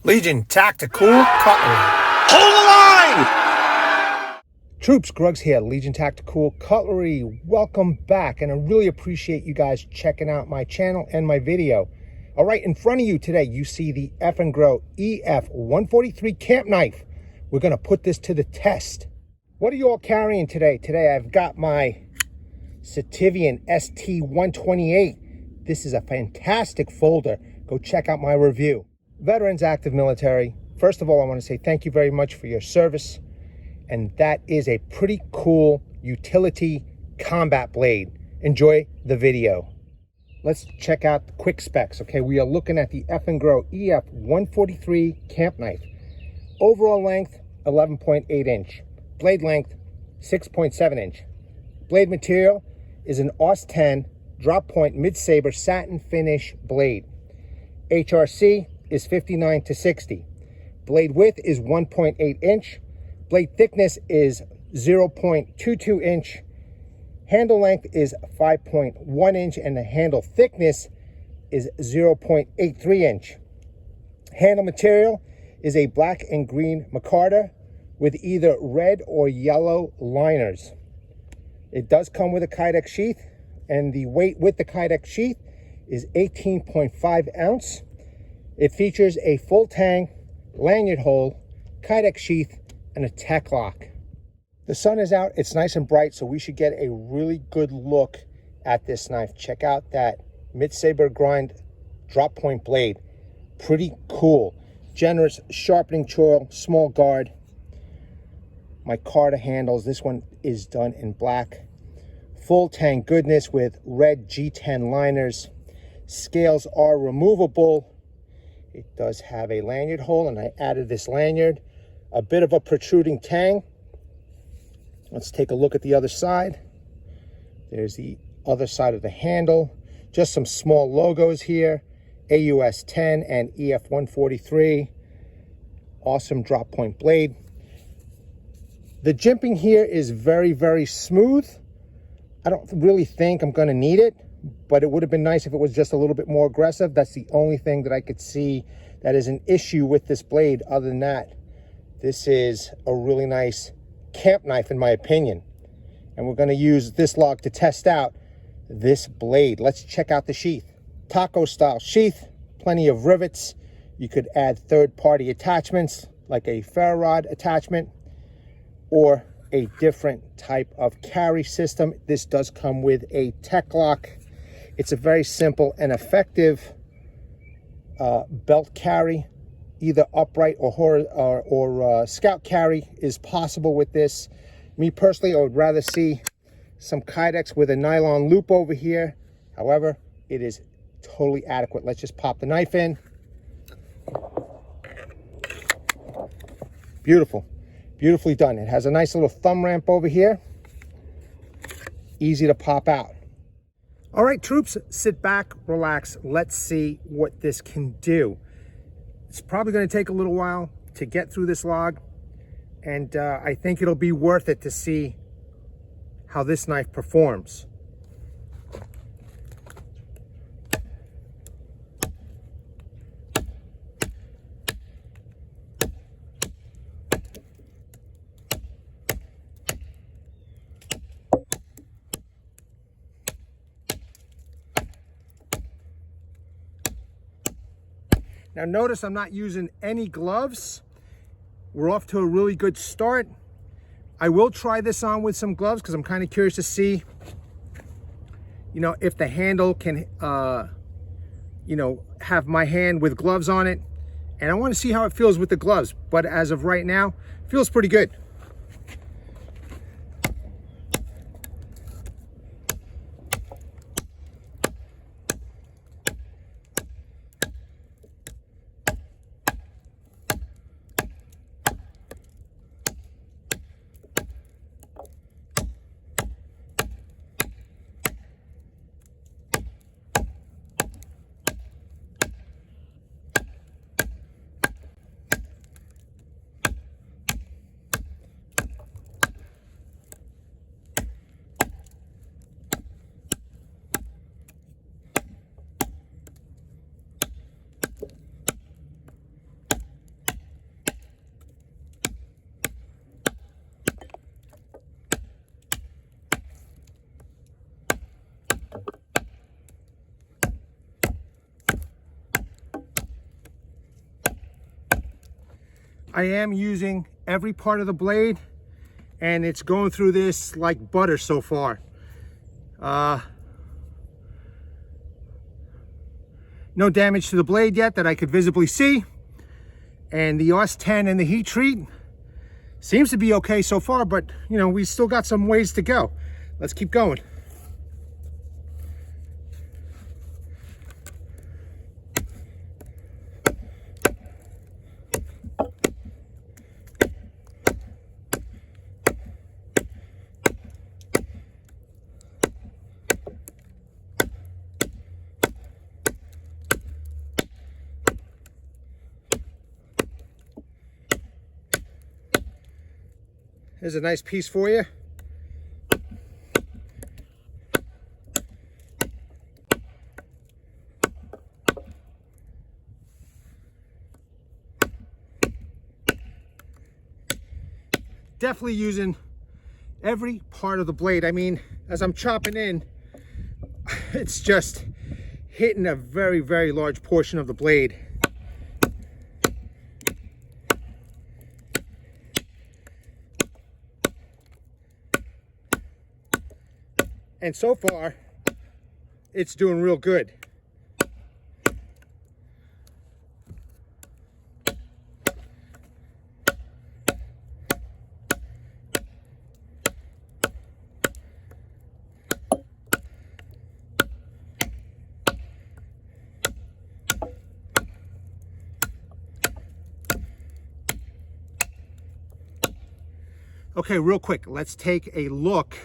Legion Tactical Cutlery. Hold the line! Troops, Grugs here, Legion Tactical Cutlery. Welcome back, and I really appreciate you guys checking out my channel and my video. All right, in front of you today, you see the Eafengrow EF-143 camp knife. We're gonna put this to the test. What are you all carrying today? Today I've got my Sativian ST-128. This is a fantastic folder. Go check out my review. Veterans, active military, first of all, I want to say thank you very much for your service. And that is a pretty cool utility combat blade. Enjoy the video. Let's check out the quick specs. Okay, we are looking at the Eafengrow EF-143 camp knife. Overall length, 11.8 inch. Blade length, 6.7 inch. Blade material is an AUS-10 drop point mid-saber satin finish blade. HRC is 59 to 60. Blade width is 1.8 inch. Blade thickness is 0.22 inch. Handle length is 5.1 inch and the handle thickness is 0.83 inch. Handle material is a black and green micarta with either red or yellow liners. It does come with a Kydex sheath, and the weight with the Kydex sheath is 18.5 ounce. It features a full Tang, lanyard hole, Kydex sheath, and a tech lock. The sun is out, it's nice and bright, so we should get a really good look at this knife. Check out that mid-saber grind drop point blade. Pretty cool. Generous sharpening choil, small guard. Micarta handles. This one is done in black. Full Tang goodness with red G10 liners. Scales are removable. It does have a lanyard hole, and I added this lanyard. A bit of a protruding Tang. Let's take a look at the other side. There's the other side of the handle. Just some small logos here. AUS-10 and EF-143. Awesome drop point blade. The jimping here is very, very smooth. I don't really think I'm going to need it, but it would have been nice if it was just a little bit more aggressive. That's the only thing that I could see that is an issue with this blade. Other than that, this is a really nice camp knife in my opinion. And we're going to use this log to test out this blade. Let's check out the sheath. Taco style sheath, plenty of rivets. You could add third-party attachments like a ferro rod attachment or a different type of carry system. This does come with a tech lock. It's a very simple and effective belt carry. Either upright or scout carry is possible with this. Me personally, I would rather see some Kydex with a nylon loop over here. However, it is totally adequate. Let's just pop the knife in. Beautiful. Beautifully done. It has a nice little thumb ramp over here. Easy to pop out. All right, troops, sit back, relax. Let's see what this can do. It's probably going to take a little while to get through this log, and I think it'll be worth it to see how this knife performs. Now notice I'm not using any gloves. We're off to a really good start. I will try this on with some gloves because I'm kind of curious to see, if the handle can, have my hand with gloves on it. And I want to see how it feels with the gloves. But as of right now, it feels pretty good. I am using every part of the blade, and it's going through this like butter so far. No damage to the blade yet that I could visibly see. And the AUS-10 and the heat treat seems to be okay so far, but you know, we still got some ways to go. Let's keep going. There's a nice piece for you. Definitely using every part of the blade. I mean, as I'm chopping in, it's just hitting a very, very large portion of the blade. And so far, it's doing real good. Okay, real quick, let's take a look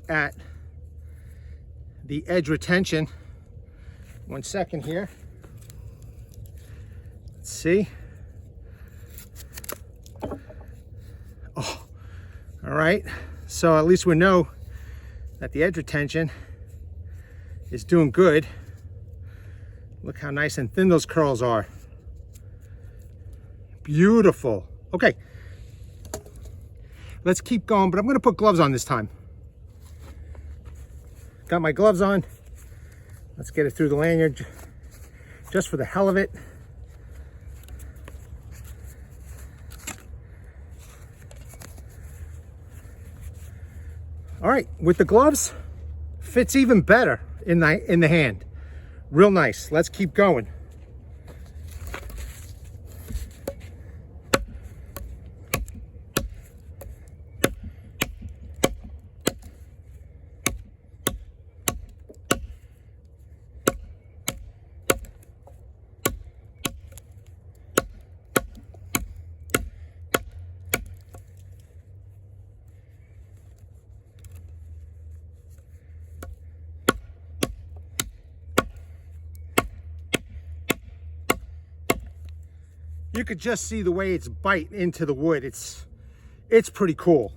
at the edge retention. 1 second here. Let's see. Oh, all right. So at least we know that the edge retention is doing good. Look how nice and thin those curls are. Beautiful. Okay. Let's keep going, but I'm going to put gloves on this time. Got my gloves on. Let's get it through the lanyard just for the hell of it. All right, with the gloves, fits even better in the hand. Real nice. Let's keep going. You could just see the way it's biting into the wood. It's pretty cool.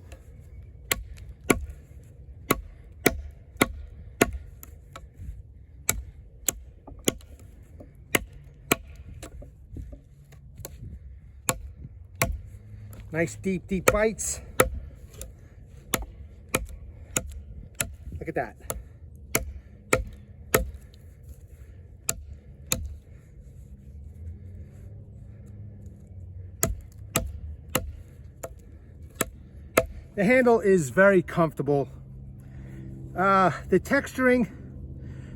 Nice deep bites. Look at that. The handle is very comfortable. The texturing,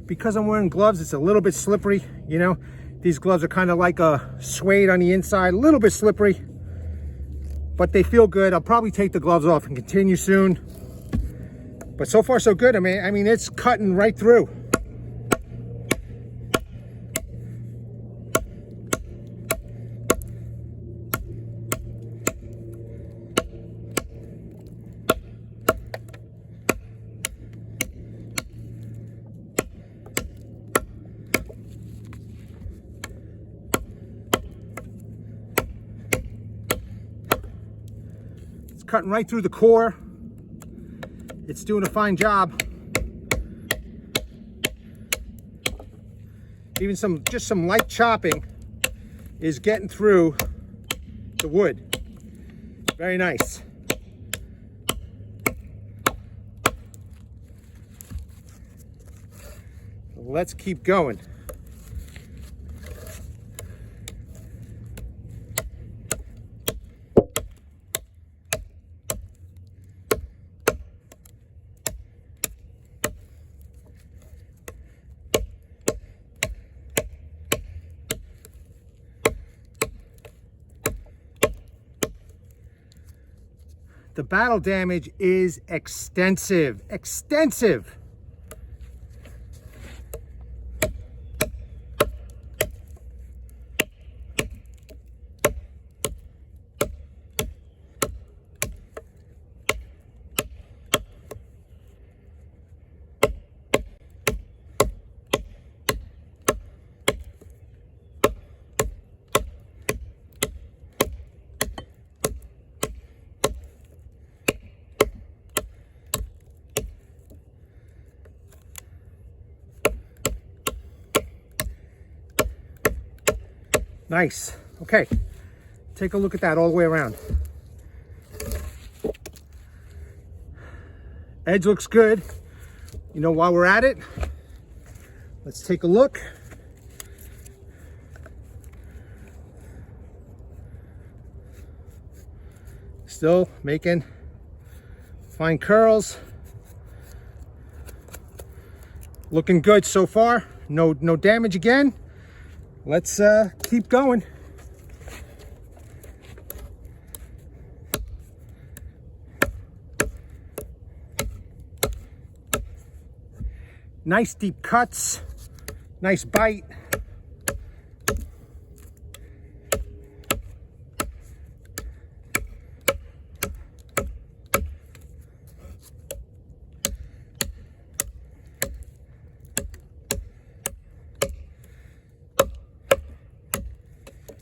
because I'm wearing gloves, it's a little bit slippery. You know, these gloves are kind of like a suede on the inside, a little bit slippery, but they feel good. I'll probably take the gloves off and continue soon. But so far so good. I mean, it's cutting right through. Cutting right through the core. It's doing a fine job. Even just some light chopping is getting through the wood. Very nice. Let's keep going. The battle damage is extensive, extensive. Nice. Okay, take a look at that all the way around. Edge looks good. You know, while we're at it, let's take a look. Still making fine curls. Looking good so far. No damage again. Let's keep going. Nice deep cuts, nice bite.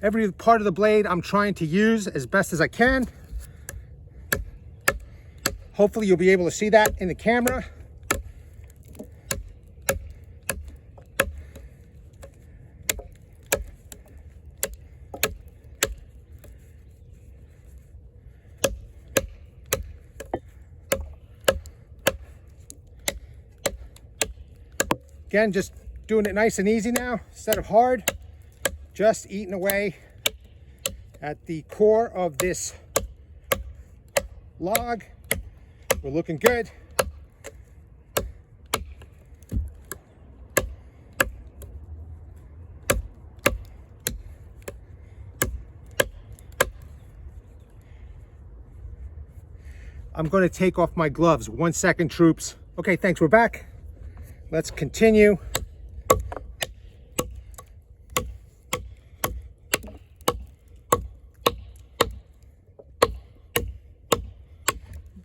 Every part of the blade I'm trying to use as best as I can. Hopefully you'll be able to see that in the camera. Again, just doing it nice and easy now, instead of hard. Just eating away at the core of this log. We're looking good. I'm going to take off my gloves. 1 second, troops. Okay, thanks. We're back. Let's continue.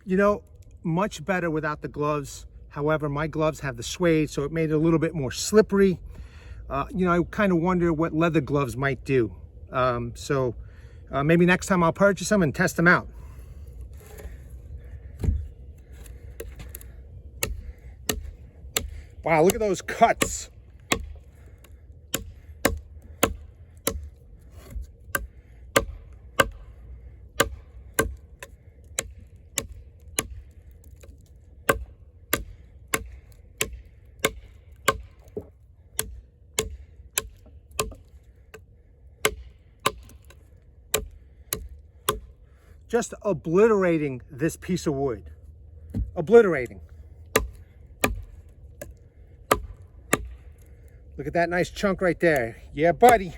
You know, much better without the gloves. However, my gloves have the suede, so it made it a little bit more slippery. You know, I kind of wonder what leather gloves might do. Maybe next time I'll purchase them and test them out. Wow, look at those cuts. Just obliterating this piece of wood. Obliterating. Look at that nice chunk right there. Yeah, buddy.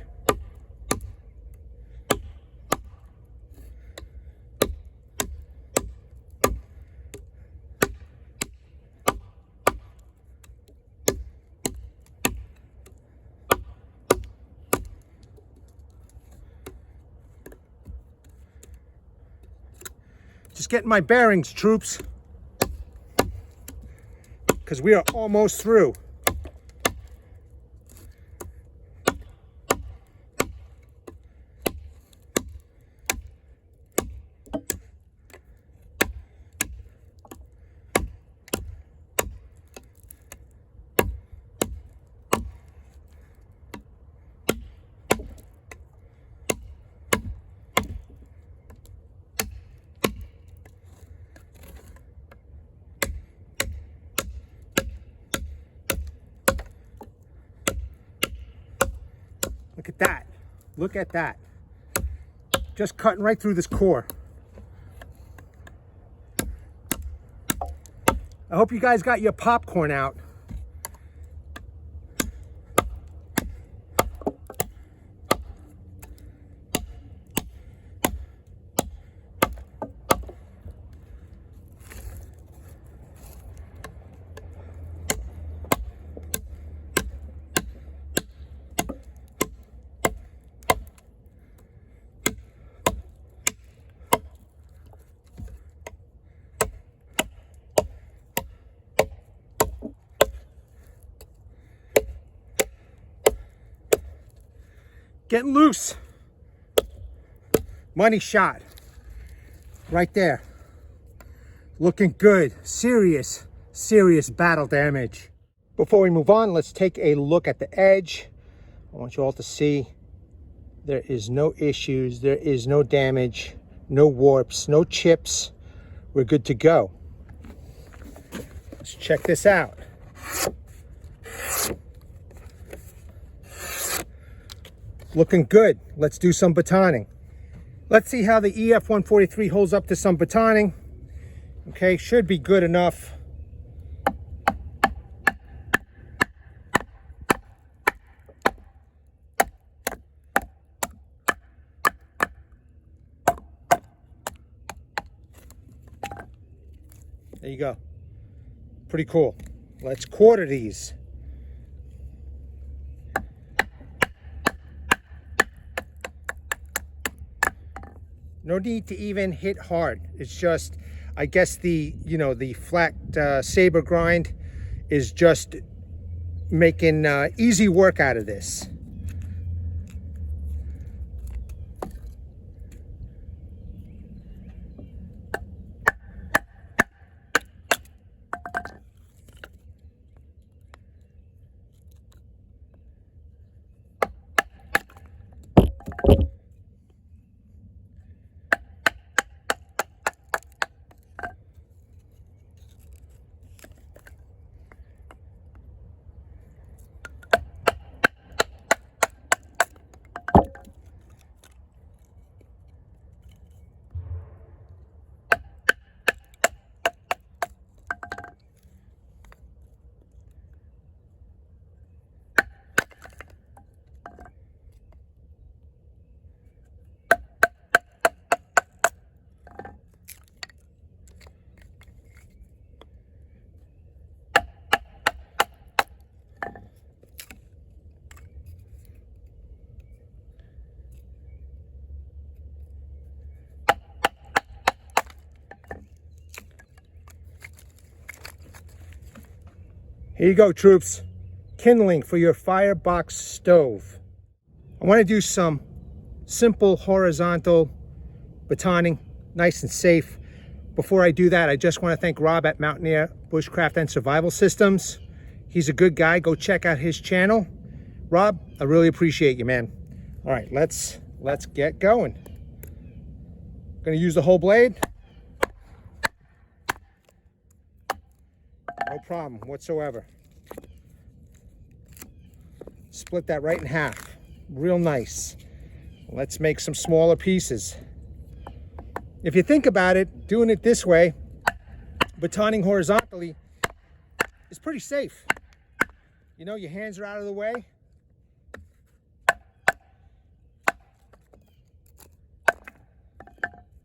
Just getting my bearings, troops, because we are almost through. Look at that. Look at that. Just cutting right through this core. I hope you guys got your popcorn out. Getting loose. Money shot. Right there. Looking good. Serious battle damage. Before we move on, let's take a look at the edge. I want you all to see there is no issues, there is no damage, no warps, no chips. We're good to go. Let's check this out. Looking good. Let's do some batoning. Let's see how the EF-143 holds up to some batoning. Okay, should be good enough. There you go. Pretty cool. Let's quarter these. No need to even hit hard. It's just, I guess the flat saber grind is just making easy work out of this. Here you go, troops. Kindling for your firebox stove. I want to do some simple horizontal batoning, nice and safe. Before I do that, I just want to thank Rob at Mountaineer Bushcraft and Survival Systems. He's a good guy. Go check out his channel. Rob, I really appreciate you, man. All right, let's get going. Gonna use the whole blade. No problem whatsoever. Split that right in half. Real nice. Let's make some smaller pieces. If you think about it, doing it this way, batoning horizontally, is pretty safe. You know, your hands are out of the way.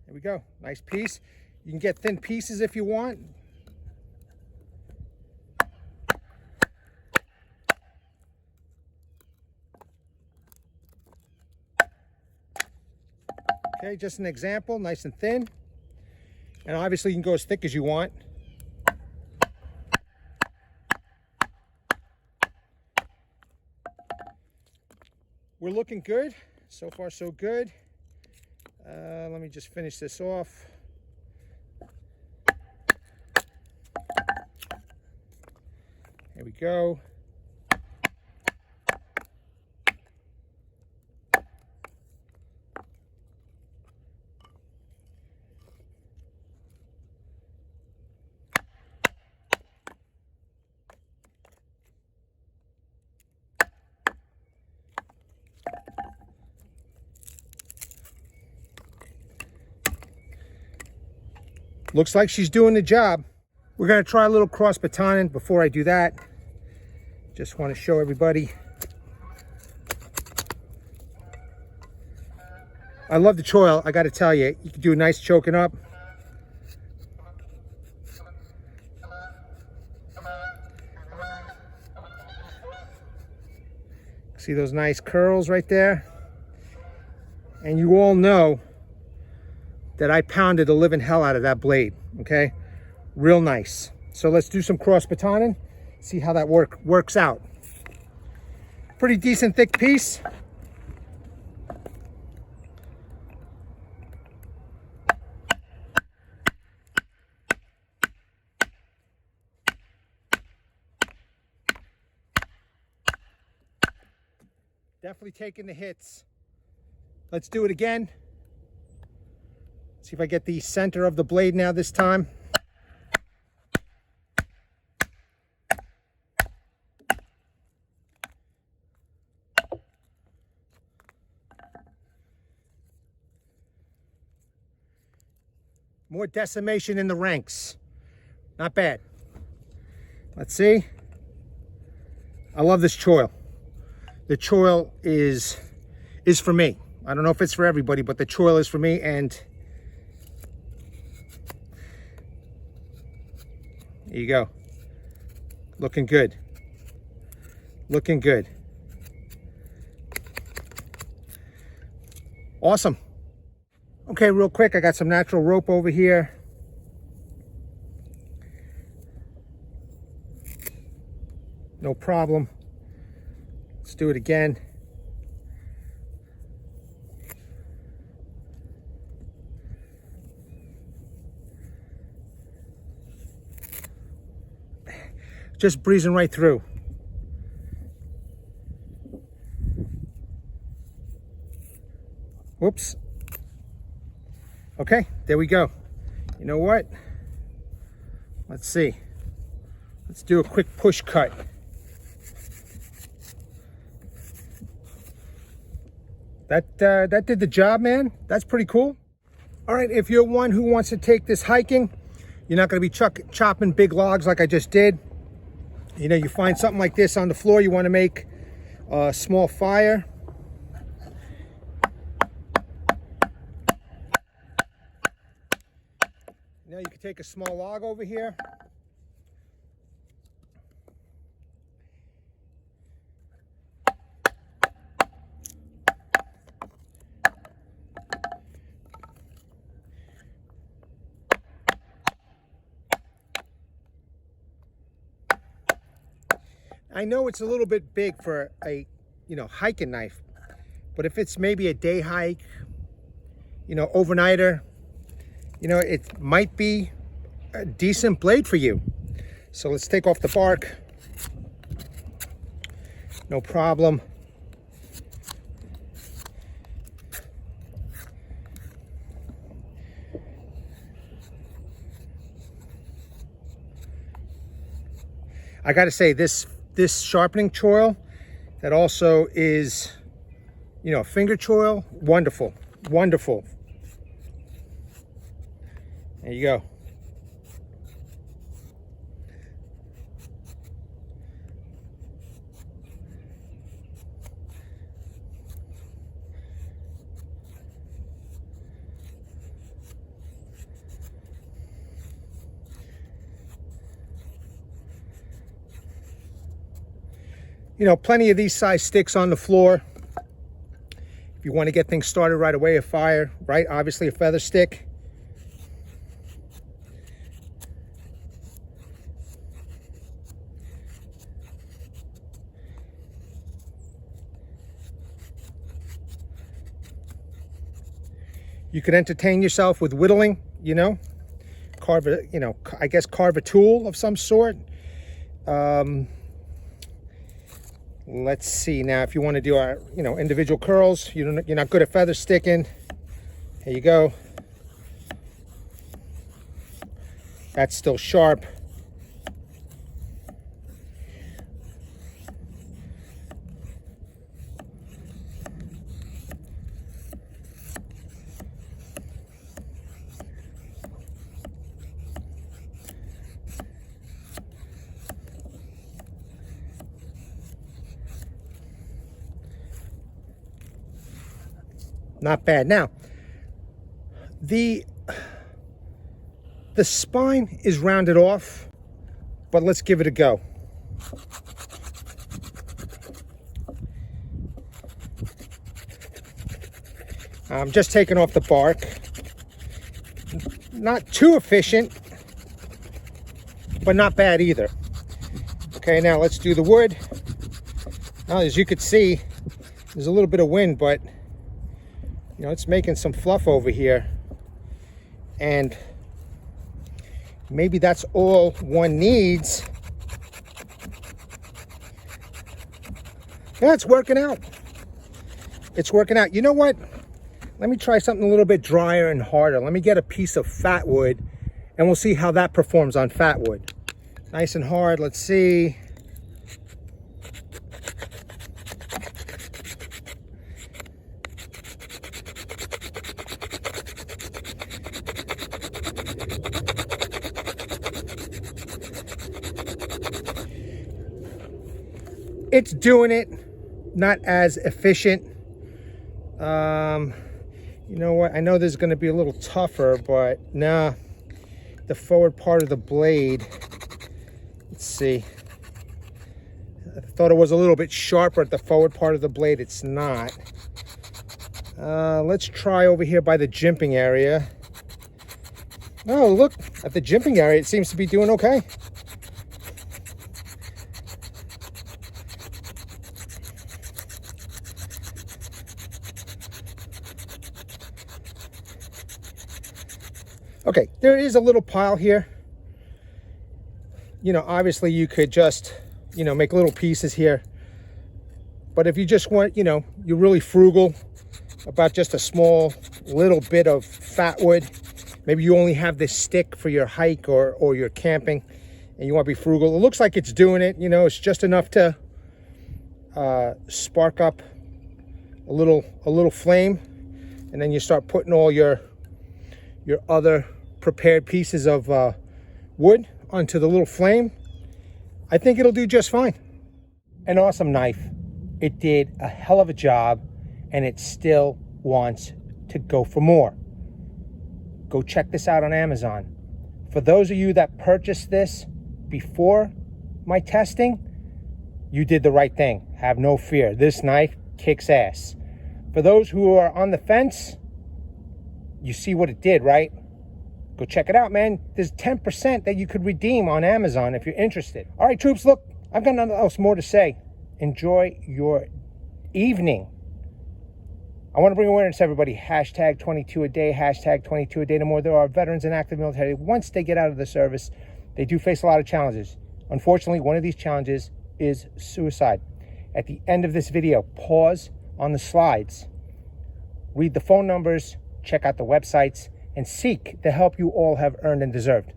There we go. Nice piece. You can get thin pieces if you want. Okay, just an example, nice and thin. And obviously you can go as thick as you want. We're looking good. So far, so good. Let me just finish this off. Here we go. Looks like she's doing the job. We're gonna try a little cross batoning. Before I do that, just want to show everybody. I love the choil, I gotta tell you. You can do a nice choking up. See those nice curls right there? And you all know that I pounded the living hell out of that blade, okay? Real nice. So let's do some cross batoning, see how that works out. Pretty decent thick piece. Definitely taking the hits. Let's do it again. See if I get the center of the blade now this time. More decimation in the ranks. Not bad. Let's see. I love this choil. The choil is for me. I don't know if it's for everybody, but the choil is for me, and there you go. Looking good. Looking good. Awesome. Okay, real quick, I got some natural rope over here. No problem. Let's do it again. Just breezing right through. Whoops. Okay, there we go. You know what? Let's see. Let's do a quick push cut. That did the job, man. That's pretty cool. All right, if you're one who wants to take this hiking, you're not going to be chopping big logs like I just did. You know, you find something like this on the floor, you want to make a small fire. Now you can take a small log over here. I know it's a little bit big for a, hiking knife, but if it's maybe a day hike, overnighter, it might be a decent blade for you. So let's take off the bark. No problem. I got to say, this sharpening choil that also is, finger choil, wonderful, wonderful. There you go. Plenty of these size sticks on the floor. If you want to get things started right away, a fire, right? Obviously a feather stick. You could entertain yourself with whittling, carve a tool of some sort. Let's see now, if you want to do our, individual curls, you're not good at feather sticking. Here you go. That's still sharp. Not bad. Now, the spine is rounded off, but let's give it a go. I'm just taking off the bark. Not too efficient, but not bad either. Okay, now let's do the wood. Now, as you can see, there's a little bit of wind, but it's making some fluff over here, and maybe that's all one needs. Yeah, it's working out. It's working out. You know what? Let me try something a little bit drier and harder. Let me get a piece of fat wood and we'll see how that performs on fat wood. Nice and hard. Let's see. It's doing it, not as efficient. You know what? I know this is going to be a little tougher, but nah. The forward part of the blade. Let's see. I thought it was a little bit sharper at the forward part of the blade. It's not. Let's try over here by the jimping area. Oh, look, at the jimping area, it seems to be doing okay. Okay, there is a little pile here. You know, obviously you could just, you know, make little pieces here. But if you just want, you know, you're really frugal about just a small little bit of fat wood, maybe you only have this stick for your hike or your camping and you want to be frugal. It looks like it's doing it, you know, it's just enough to spark up a little flame, and then you start putting all your other prepared pieces of wood onto the little flame. I think it'll do just fine. An awesome knife. It did a hell of a job and it still wants to go for more. Go check this out on Amazon. For those of you that purchased this before my testing, you did the right thing. Have no fear. This knife kicks ass. For those who are on the fence, you see what it did, right? Go check it out, man. There's 10% that you could redeem on Amazon if you're interested. All right, troops, look, I've got nothing else more to say. Enjoy your evening. I want to bring awareness to everybody. Hashtag 22 a day, hashtag 22 a day no more. There are veterans and active military. Once they get out of the service, they do face a lot of challenges. Unfortunately, one of these challenges is suicide. At the end of this video, pause on the slides. Read the phone numbers, check out the websites, and seek the help you all have earned and deserved.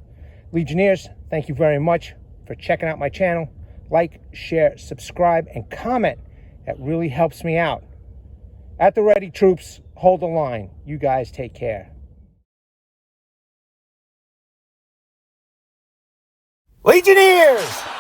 Legionnaires, thank you very much for checking out my channel. Like, share, subscribe, and comment. That really helps me out. At the ready, troops, hold the line. You guys take care. Legionnaires!